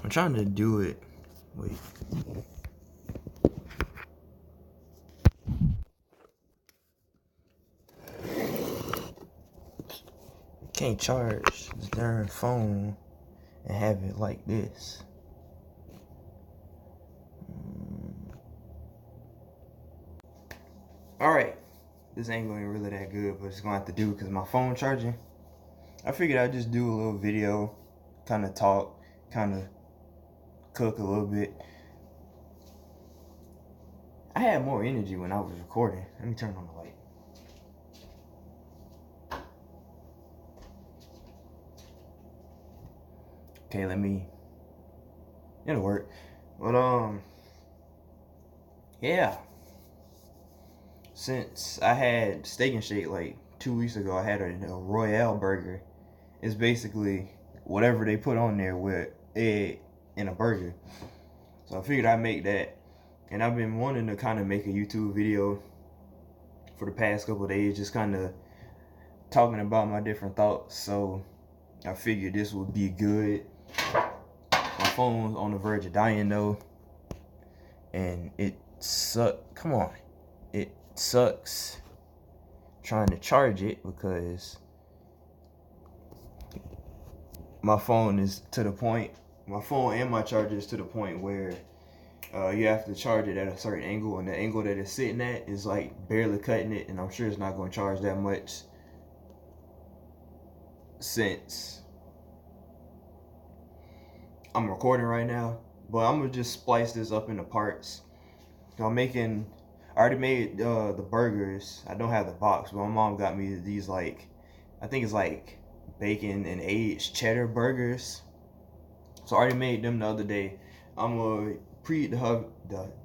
I'm trying to do it. Wait. Can't charge this darn phone and have it like this. Alright. This ain't going really that good, but it's gonna have to do because my phone charging. I figured I'd just do a little video, kind of talk, kind of cook a little bit. I had more energy when I was recording. Let me turn on the light. Okay, it'll work. But yeah. Since I had Steak and Shake like 2 weeks ago, I had a Royale burger. It's basically whatever they put on there with egg in a burger. So I figured I'd make that. And I've been wanting to kind of make a YouTube video for the past couple of days, just kind of talking about my different thoughts. So I figured this would be good. My phone's on the verge of dying though, and it sucks. Come on, it sucks trying to charge it because my phone is to the point. My phone and my charger is to the point where you have to charge it at a certain angle, and the angle that it's sitting at is like barely cutting it, and I'm sure it's not going to charge that much since I'm recording right now. But I'm gonna just splice this up into parts. I already made the burgers. I don't have the box, but my mom got me these, like, I think it's like bacon and aged cheddar burgers. So I already made them the other day. I'm gonna preheat the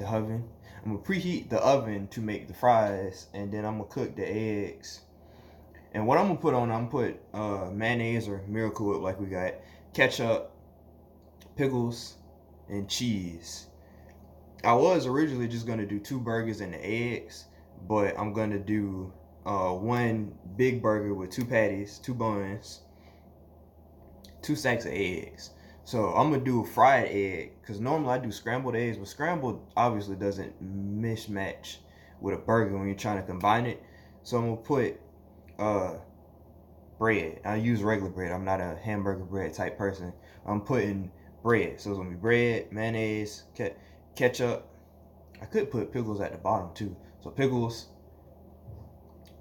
oven. I'm gonna preheat the oven to make the fries, and then I'm gonna cook the eggs. And what I'm gonna put on, I'm gonna put mayonnaise or Miracle Whip, like we got, ketchup, pickles, and cheese. I was originally just gonna do 2 burgers and the eggs, but I'm gonna do 1 big burger with 2 patties, 2 buns, 2 stacks of eggs. So I'm gonna do a fried egg, because normally I do scrambled eggs, but scrambled obviously doesn't mismatch with a burger when you're trying to combine it. So I'm gonna put bread. I use regular bread. I'm not a hamburger bread type person. I'm putting bread. So it's gonna be bread, mayonnaise, ketchup. I could put pickles at the bottom too. So pickles,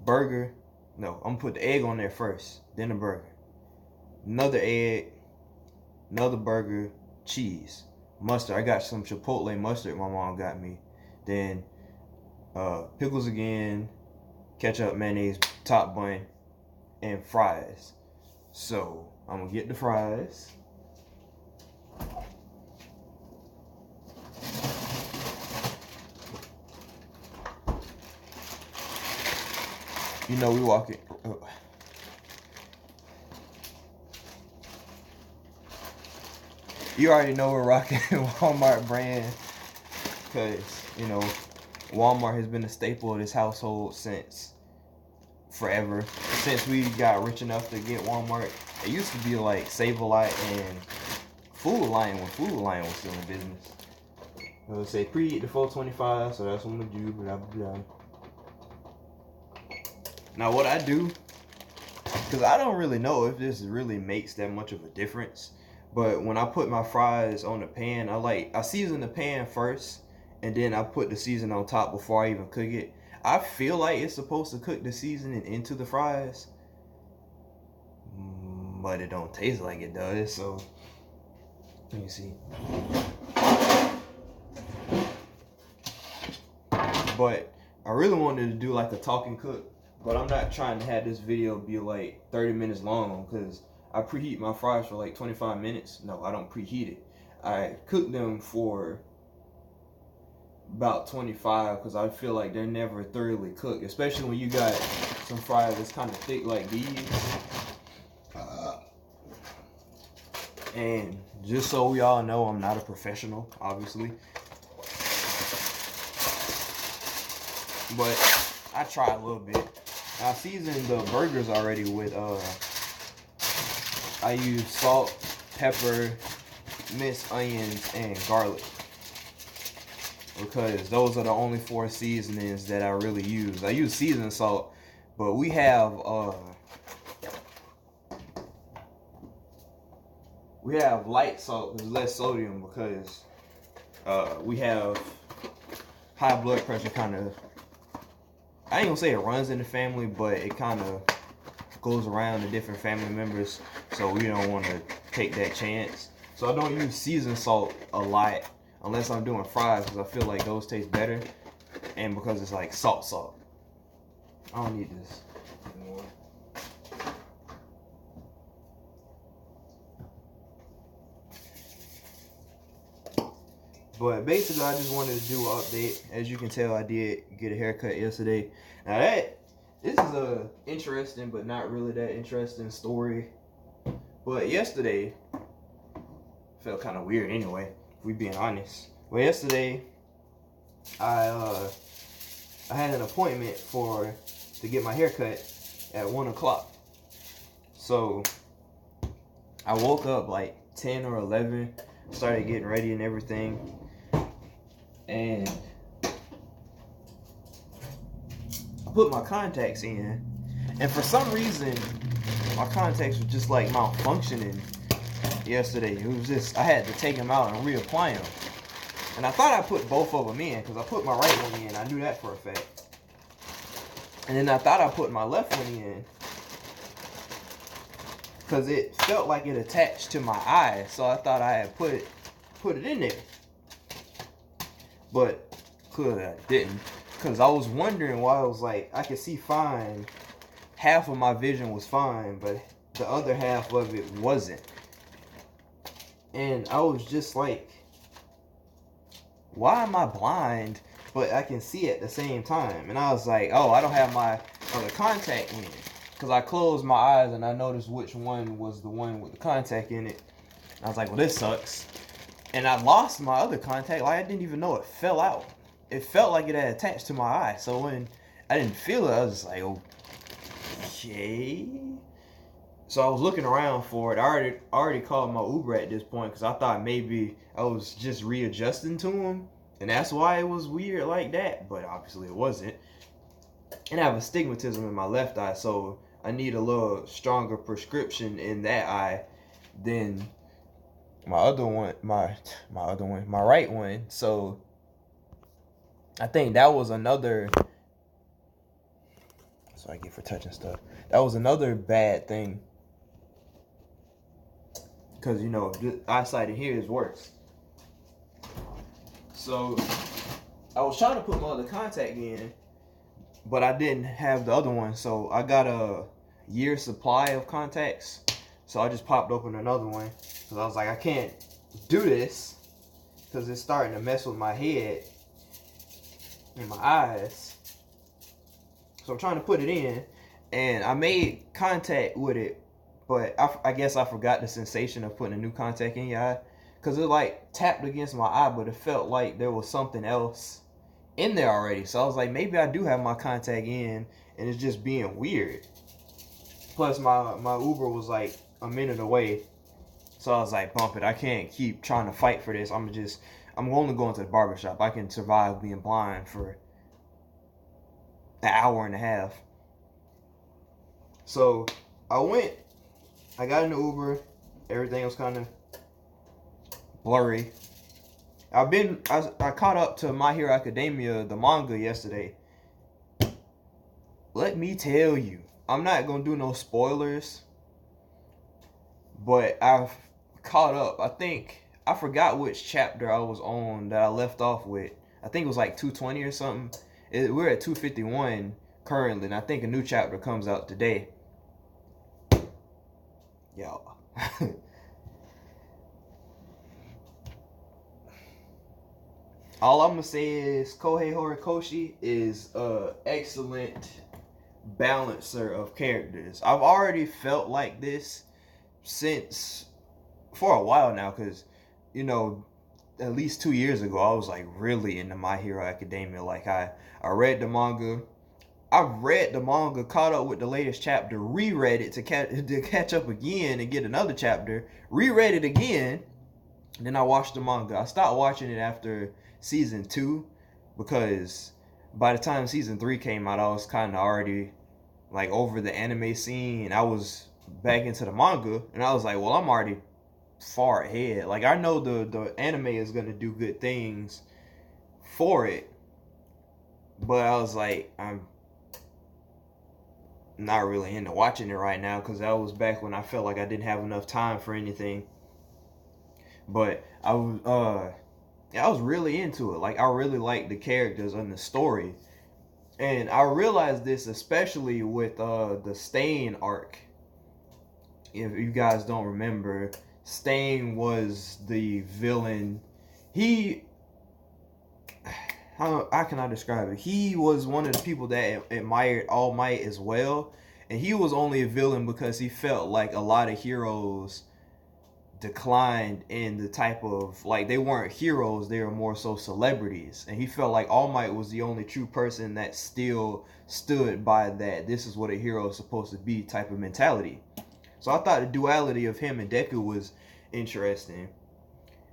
burger. No, I'm gonna put the egg on there first, then the burger. Another egg, another burger, cheese, mustard. I got some Chipotle mustard my mom got me. Then pickles again, ketchup, mayonnaise, top bun, and fries. So I'm gonna get the fries. You know, we walk it. You already know we're rocking Walmart brand, because, you know, Walmart has been a staple of this household since forever. Since we got rich enough to get Walmart. It used to be like Save-A-Lot and Food Lion when Food Lion was still in business. I would say preheat to 425, so that's what I'm gonna do. Blah, blah, blah. Now what I do, because I don't really know if this really makes that much of a difference, but when I put my fries on the pan, I season the pan first, and then I put the seasoning on top before I even cook it. I feel like it's supposed to cook the seasoning into the fries, but it don't taste like it does. So let me see. But I really wanted to do like a talking cook, but I'm not trying to have this video be like 30 minutes long, because I preheat my fries for like 25 minutes. No, I don't preheat it. I cook them for about 25, because I feel like they're never thoroughly cooked, especially when you got some fries that's kind of thick like these. And just so we all know, I'm not a professional, obviously, but I try a little bit. I seasoned the burgers already with I use salt, pepper, minced onions, and garlic, because those are the only 4 seasonings that I really use. I use seasoning salt, but we have light salt with less sodium because we have high blood pressure. Kind of, I ain't gonna say it runs in the family, but it kind of goes around to different family members, so we don't want to take that chance. So I don't use seasoned salt a lot unless I'm doing fries, because I feel like those taste better, and because it's like salt. I don't need this anymore. But basically, I just wanted to do an update. As you can tell, I did get a haircut yesterday. Now this is a interesting but not really that interesting story. But yesterday felt kind of weird anyway, if we being honest. Well, yesterday I had an appointment to get my haircut at 1 o'clock. So I woke up like 10 or 11, started getting ready and everything. And I put my contacts in, and for some reason my contacts were just like malfunctioning yesterday. It was just, I had to take them out and reapply them. And I thought I put both of them in, because I put my right one in. I knew that for a fact. And then I thought I put my left one in, because it felt like it attached to my eye. So I thought I had put it in there. But clearly I didn't, because I was wondering why. I was like, I could see fine. Half of my vision was fine, but the other half of it wasn't. And I was just like, why am I blind, but I can see at the same time? And I was like, oh, I don't have my other contact in. Because I closed my eyes and I noticed which one was the one with the contact in it. And I was like, well, this sucks. And I lost my other contact. Like, I didn't even know it fell out. It felt like it had attached to my eye. So when I didn't feel it, I was just like, okay. So I was looking around for it. I already called my Uber at this point, because I thought maybe I was just readjusting to him, and that's why it was weird like that. But obviously it wasn't. And I have astigmatism in my left eye, so I need a little stronger prescription in that eye than my right one. So I think that was another, that's what I get for touching stuff. That was another bad thing, because, you know, the eyesight in here is worse. So I was trying to put my other contact in, but I didn't have the other one. So I got a year supply of contacts. So I just popped open another one, because I was like, I can't do this, because it's starting to mess with my head and my eyes. So I'm trying to put it in, and I made contact with it, but I guess I forgot the sensation of putting a new contact in your eye, because it like tapped against my eye, but it felt like there was something else in there already. So I was like, maybe I do have my contact in, and it's just being weird. Plus my Uber was like a minute away, so I was like, bump it. I can't keep trying to fight for this. I'm only going to the barbershop. I can survive being blind for an hour and a half. So I got in the Uber. Everything was kind of blurry. I caught up to My Hero Academia, the manga, yesterday. Let me tell you, I'm not gonna do no spoilers, but I've caught up. I forgot which chapter I was on that I left off with. I think it was like 220 or something. We're at 251 currently, and I think a new chapter comes out today. Y'all. All I'm gonna say is Kohei Horikoshi is an excellent balancer of characters. I've already felt like this for a while now, because, you know, at least 2 years ago, I was like really into My Hero Academia. Like I read the manga. I've read the manga, caught up with the latest chapter, reread it to catch up again and get another chapter, reread it again, Then I watched the manga. I stopped watching it after season 2 because by the time season 3 came out, I was kind of already like over the anime scene. I was back into the manga, and I was like, well, I'm already far ahead. Like I know the anime is gonna do good things for it, but I was like, I'm not really into watching it right now because that was back when I felt like I didn't have enough time for anything. But I was really into it. Like I really liked the characters and the story. And I realized this especially with the Stain arc. If you guys don't remember, Stain was the villain. He, how can I describe it? He was one of the people that admired All Might as well, and he was only a villain because he felt like a lot of heroes declined in the type of, like, they weren't heroes, they were more so celebrities, and he felt like All Might was the only true person that still stood by that this is what a hero is supposed to be type of mentality. So I thought the duality of him and Deku was interesting.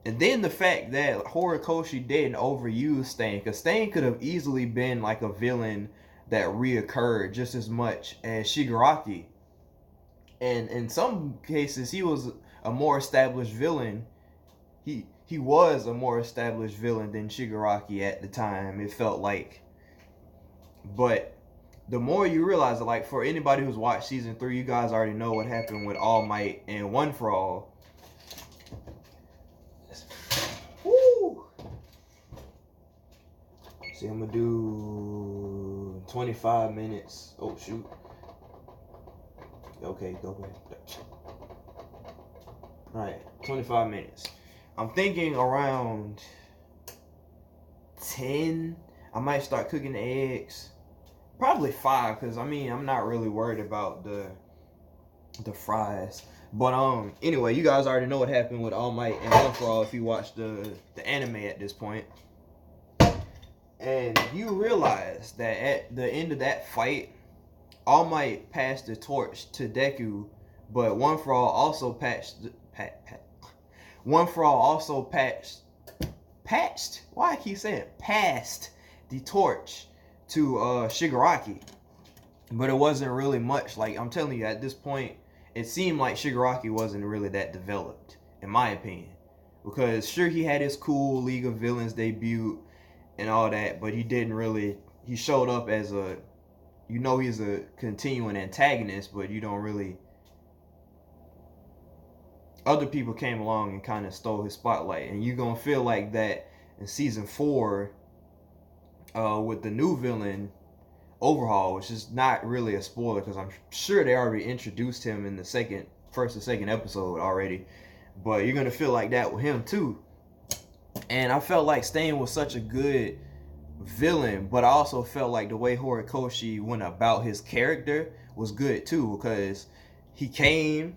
And then the fact that Horikoshi didn't overuse Stain, because Stain could have easily been like a villain that reoccurred just as much as Shigaraki. And in some cases, he was a more established villain. He was a more established villain than Shigaraki at the time, it felt like. But the more you realize it, like for anybody who's watched season 3, you guys already know what happened with All Might and One for All. Woo! See, I'm gonna do 25 minutes. Oh shoot. Okay, go ahead. Alright, 25 minutes. I'm thinking around 10. I might start cooking the eggs. Probably 5, because I mean I'm not really worried about the fries. But anyway, you guys already know what happened with All Might and One for All if you watch the anime at this point. And you realize that at the end of that fight, All Might passed the torch to Deku, but One for All also One for All also patched. Why I keep saying passed the torch to Shigaraki, but it wasn't really much. Like I'm telling you, at this point, it seemed like Shigaraki wasn't really that developed, in my opinion, because sure he had his cool League of Villains debut and all that, but he didn't really. He showed up as a, he's a continuing antagonist, but you don't really. Other people came along and kind of stole his spotlight, and you're gonna feel like that in season 4 with the new villain Overhaul, which is not really a spoiler because I'm sure they already introduced him in the first or second episode already, but you're gonna feel like that with him too. And I felt like Stain was such a good villain, but I also felt like the way Horikoshi went about his character was good too, because he changed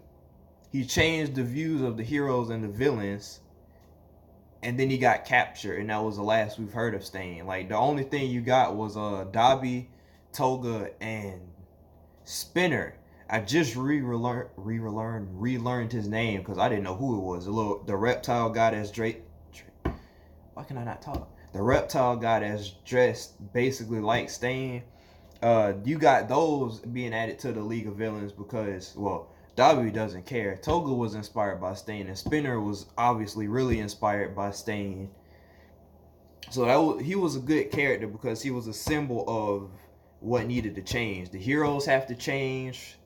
the views of the heroes and the villains, and then he got captured, and that was the last we've heard of Stain. Like the only thing you got was Dabi, Toga, and Spinner. I just relearned his name because I didn't know who it was. The reptile guy that's Drake. Why can I not talk? The reptile guy that's dressed basically like Stain. You got those being added to the League of Villains because, well, Dabi doesn't care. Toga was inspired by Stain, and Spinner was obviously really inspired by Stain. So he was a good character because he was a symbol of what needed to change. The heroes have to change,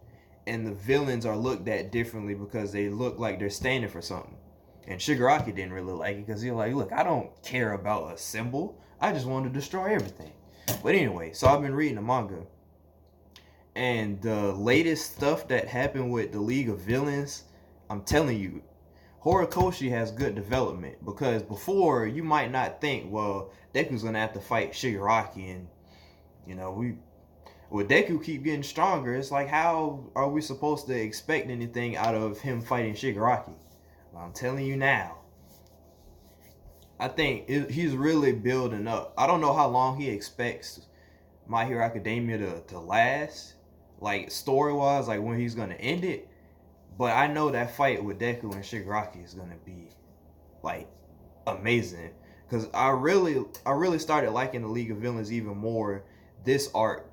and the villains are looked at differently because they look like they're standing for something. And Shigaraki didn't really like it because he was like, look, I don't care about a symbol. I just want to destroy everything. But anyway, so I've been reading the manga. And the latest stuff that happened with the League of Villains, I'm telling you, Horikoshi has good development. Because before, you might not think, well, Deku's going to have to fight Shigaraki. And, with Deku keep getting stronger, it's like, how are we supposed to expect anything out of him fighting Shigaraki? Well, I'm telling you now. I think he's really building up. I don't know how long he expects My Hero Academia to last, like story-wise, like when he's going to end it. But I know that fight with Deku and Shigaraki is going to be like amazing. Because I really started liking the League of Villains even more this arc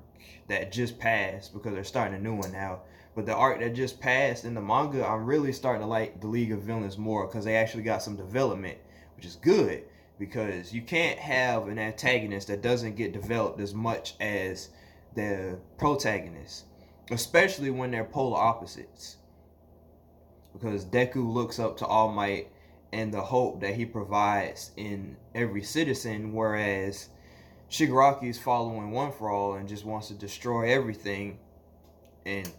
that just passed, because they're starting a new one now. But the arc that just passed in the manga, I'm really starting to like the League of Villains more, because they actually got some development, which is good. Because you can't have an antagonist that doesn't get developed as much as the protagonist, especially when they're polar opposites. Because Deku looks up to All Might and the hope that he provides in every citizen, whereas Shigaraki is following One for All and just wants to destroy everything. And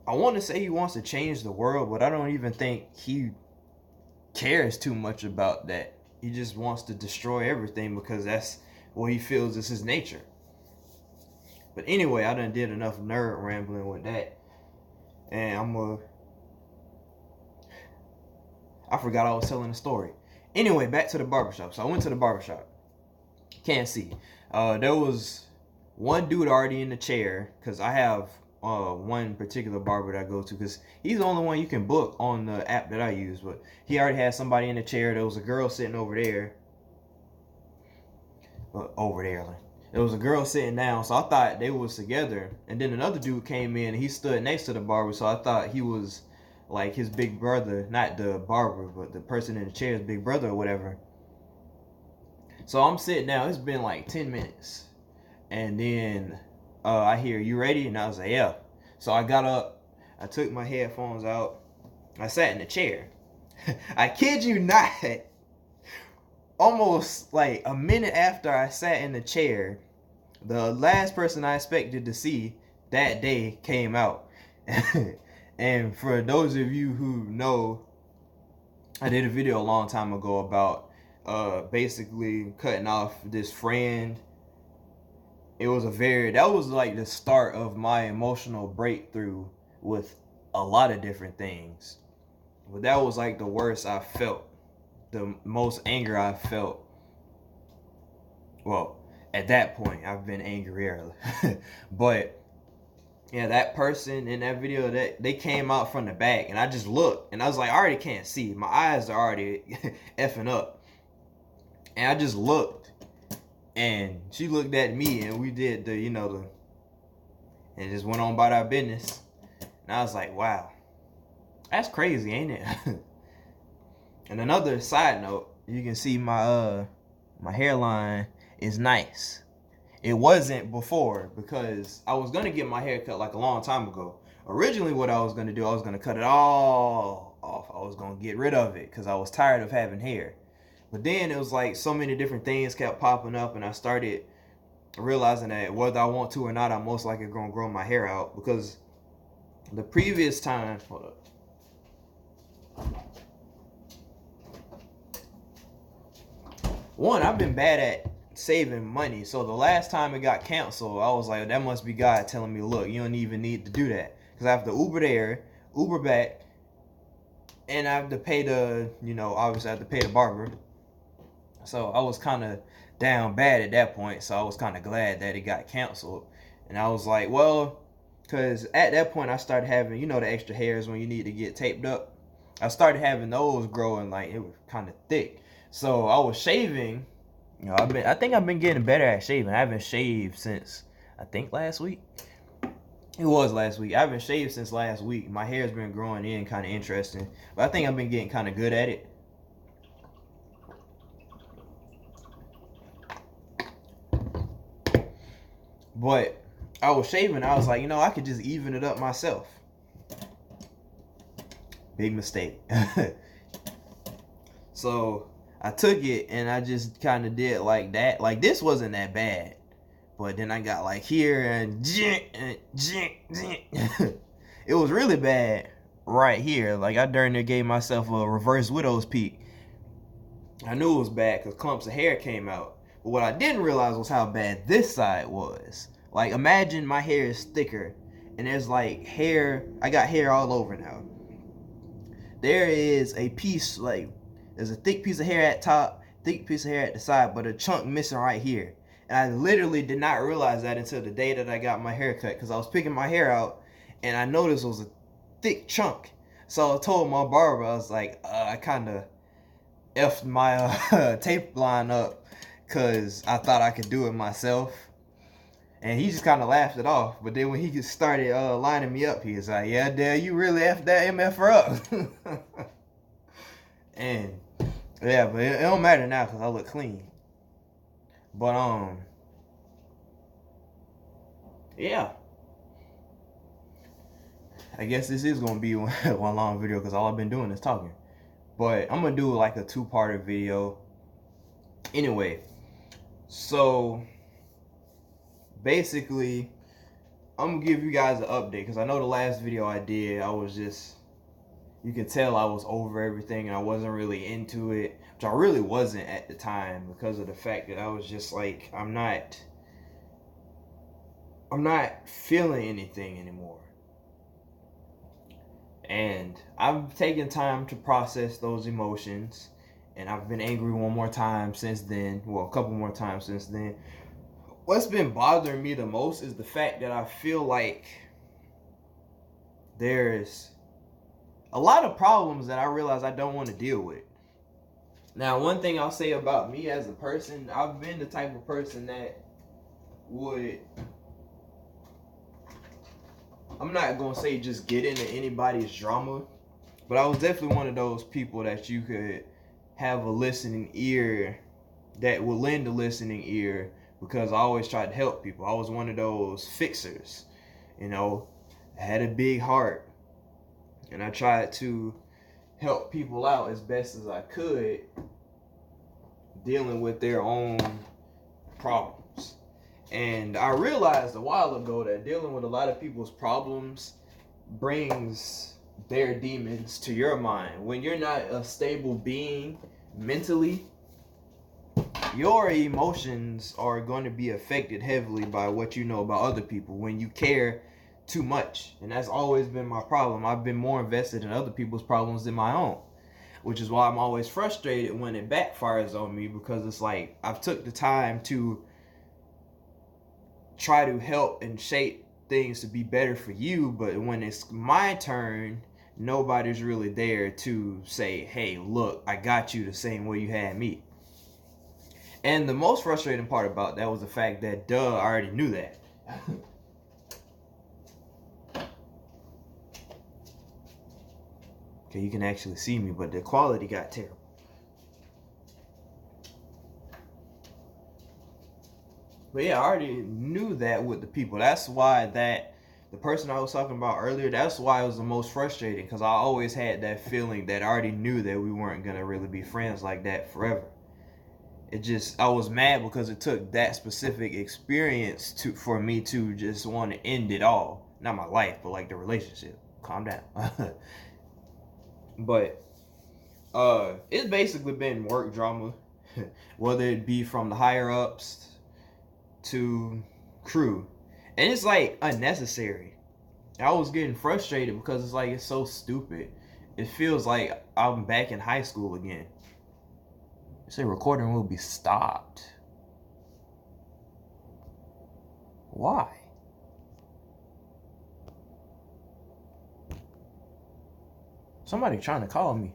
I want to say he wants to change the world, but I don't even think he cares too much about that. He just wants to destroy everything because that's what he feels is his nature. But anyway, I done did enough nerd rambling with that. And I forgot I was telling a story. Anyway, back to the barbershop. So I went to the barbershop. Can't see. There was one dude already in the chair, because I have one particular barber that I go to, because he's the only one you can book on the app that I use. But he already had somebody in the chair. There was a girl sitting over there. There was a girl sitting down, so I thought they was together. And then another dude came in and he stood next to the barber, so I thought he was like his big brother, not the barber, but the person in the chair's big brother or whatever. So I'm sitting down. It's been like 10 minutes. And then I hear, "You ready?" And I was like, "Yeah." So I got up. I took my headphones out. I sat in the chair. I kid you not. Almost like a minute after I sat in the chair, the last person I expected to see that day came out. And for those of you who know, I did a video a long time ago about basically cutting off this friend. That was like the start of my emotional breakthrough with a lot of different things. But that was like the worst I felt, the most anger I felt. Well, at that point, I've been angrier. But yeah, that person in that video, that they came out from the back, and I just looked, and I was like, I already can't see. My eyes are already effing up. And I just looked, and she looked at me, and we did and just went on about our business. And I was like, wow, that's crazy, ain't it? And another side note, you can see my hairline is nice. It wasn't before, because I was gonna get my hair cut like a long time ago. Originally, what I was gonna do, I was gonna cut it all off. I was gonna get rid of it because I was tired of having hair. But then it was like so many different things kept popping up, and I started realizing that whether I want to or not, I'm most likely gonna grow my hair out. Because the previous time, hold up. One, I've been bad at saving money. So the last time it got canceled, I was like, that must be God telling me, look, you don't even need to do that. Because I have to Uber there, Uber back, and I have to pay obviously I have to pay the barber. So I was kind of down bad at that point. So I was kind of glad that it got canceled. And I was like, well, because at that point I started having, the extra hairs when you need to get taped up. I started having those growing, like it was kind of thick. So I was shaving. I think I've been getting better at shaving. I haven't shaved since, I think, last week. It was last week. I haven't shaved since last week. My hair's been growing in, kind of interesting. But I think I've been getting kind of good at it. But I was shaving. I was like, I could just even it up myself. Big mistake. So I took it and I just kind of did like that. Like, this wasn't that bad. But then I got like here and it was really bad right here. Like, I darn near gave myself a reverse widow's peak. I knew it was bad because clumps of hair came out. But what I didn't realize was how bad this side was. Like, imagine my hair is thicker and there's like hair. I got hair all over now. There is a piece, like, there's a thick piece of hair at top, thick piece of hair at the side, but a chunk missing right here. And I literally did not realize that until the day that I got my hair cut, because I was picking my hair out and I noticed it was a thick chunk. So I told my barber, I was like, I kind of effed my tape line up because I thought I could do it myself. And he just kind of laughed it off. But then when he started lining me up, he was like, yeah, Dad, you really effed that MFR up. And yeah, but it don't matter now because I look clean. But yeah, I guess this is gonna be one long video because all I've been doing is talking. But I'm gonna do like a two-parter video. Anyway, so basically, I'm gonna give you guys an update because I know the last video I did, I was just, you could tell I was over everything and I wasn't really into it, which I really wasn't at the time because of the fact that I was just like, I'm not feeling anything anymore. And I've taken time to process those emotions, and I've been angry one more time since then. Well, a couple more times since then. What's been bothering me the most is the fact that I feel like there's a lot of problems that I realize I don't want to deal with. Now, one thing I'll say about me as a person, I've been the type of person that would, I'm not going to say just get into anybody's drama, but I was definitely one of those people that you could have a listening ear, that would lend a listening ear, because I always tried to help people. I was one of those fixers, you know. I had a big heart, and I tried to help people out as best as I could, dealing with their own problems. And I realized a while ago that dealing with a lot of people's problems brings their demons to your mind. When you're not a stable being mentally, your emotions are going to be affected heavily by what you know about other people when you care too much. And that's always been my problem. I've been more invested in other people's problems than my own, which is why I'm always frustrated when it backfires on me, because it's like I've took the time to try to help and shape things to be better for you, but when it's my turn, nobody's really there to say, hey, look, I got you the same way you had me. And the most frustrating part about that was the fact that, I already knew that. Okay, you can actually see me, but the quality got terrible. But yeah, I already knew that with the people. That's why the person I was talking about earlier, that's why it was the most frustrating, because I always had that feeling that I already knew that we weren't going to really be friends like that forever. It just, I was mad because it took that specific experience for me to just want to end it all. Not my life, but like the relationship. Calm down. But it's basically been work drama, whether it be from the higher ups to crew, and it's like unnecessary. I was getting frustrated because it's like, it's so stupid. It feels like I'm back in high school again. You say recording will be stopped. Why? Somebody trying to call me.